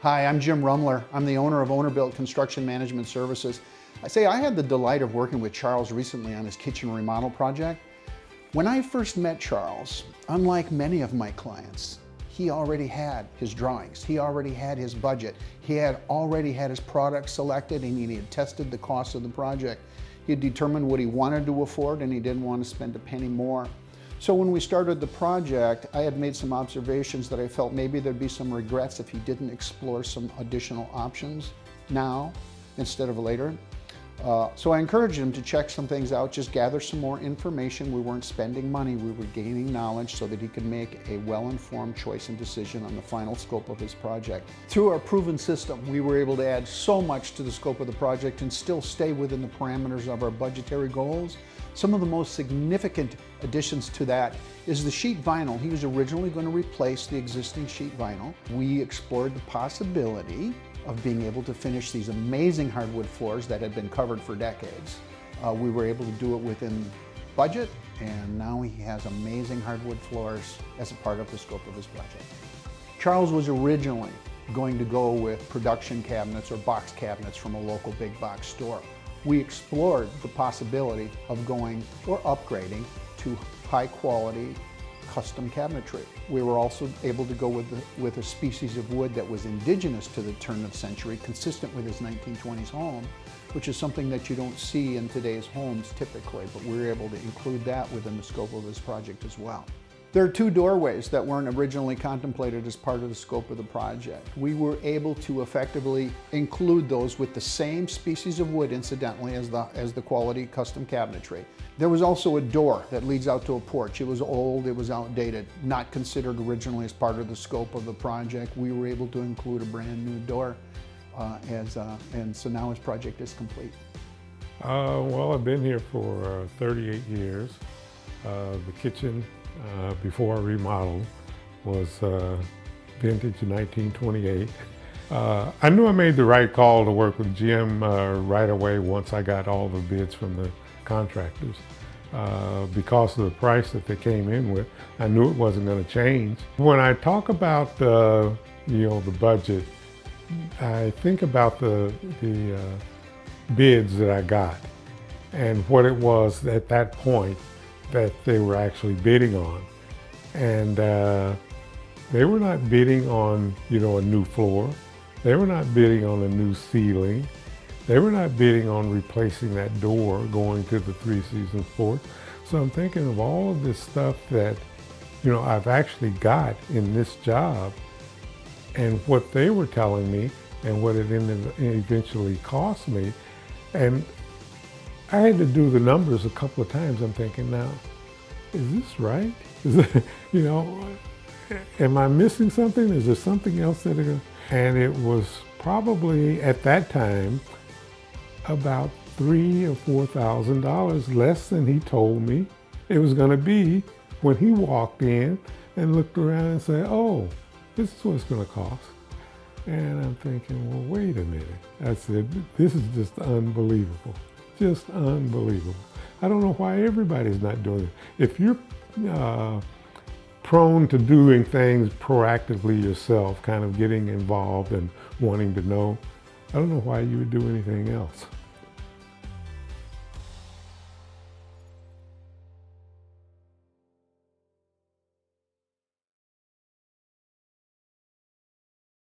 Hi, I'm Jim Rumler. I'm the owner of Owner-Built Construction Management Services. I had the delight of working with Charles recently on his kitchen remodel project. When I first met Charles, unlike many of my clients, he already had his drawings. He already had his budget. He had already had his product selected, and he had tested the cost of the project. He had determined what he wanted to afford, and he didn't want to spend a penny more. So when we started the project, I had made some observations that I felt maybe there'd be some regrets if he didn't explore some additional options now instead of later. So I encouraged him to check some things out, just gather some more information. We weren't spending money, we were gaining knowledge so that he could make a well-informed choice and decision on the final scope of his project. Through our proven system, we were able to add so much to the scope of the project and still stay within the parameters of our budgetary goals. Some of the most significant additions to that is the sheet vinyl. He was originally going to replace the existing sheet vinyl. We explored the possibility of being able to finish these amazing hardwood floors that had been covered for decades. We were able to do it within budget, and now he has amazing hardwood floors as a part of the scope of his project. Charles was originally going to go with production cabinets or box cabinets from a local big box store. We explored the possibility of going or upgrading to high quality custom cabinetry. We were also able to go with a species of wood that was indigenous to the turn of century, consistent with his 1920s home, which is something that you don't see in today's homes typically, but we were able to include that within the scope of this project as well. There are two doorways that weren't originally contemplated as part of the scope of the project. We were able to effectively include those with the same species of wood, incidentally, as the quality custom cabinetry. There was also a door that leads out to a porch. It was old, it was outdated, not considered originally as part of the scope of the project. We were able to include a brand new door, and so now his project is complete. Well, I've been here for 38 years. The kitchen, before I remodeled, was vintage 1928. I knew I made the right call to work with Jim right away once I got all the bids from the contractors. Because of the price that they came in with, I knew it wasn't going to change. When I talk about the budget, I think about the bids that I got and what it was at that point that they were actually bidding on. And they were not bidding on, a new floor. They were not bidding on a new ceiling. They were not bidding on replacing that door going to the 3-season porch. So I'm thinking of all of this stuff that, I've actually got in this job, and what they were telling me and what it eventually cost me. And I had to do the numbers a couple of times. I'm thinking, now, is this right? Am I missing something? Is there something else that and it was probably at that time about $3,000 or $4,000 less than he told me it was going to be when he walked in and looked around and said, "Oh, this is what it's going to cost." And I'm thinking, well, wait a minute. I said, this is just unbelievable. Just unbelievable. I don't know why everybody's not doing it. If you're prone to doing things proactively yourself, kind of getting involved and wanting to know, I don't know why you would do anything else.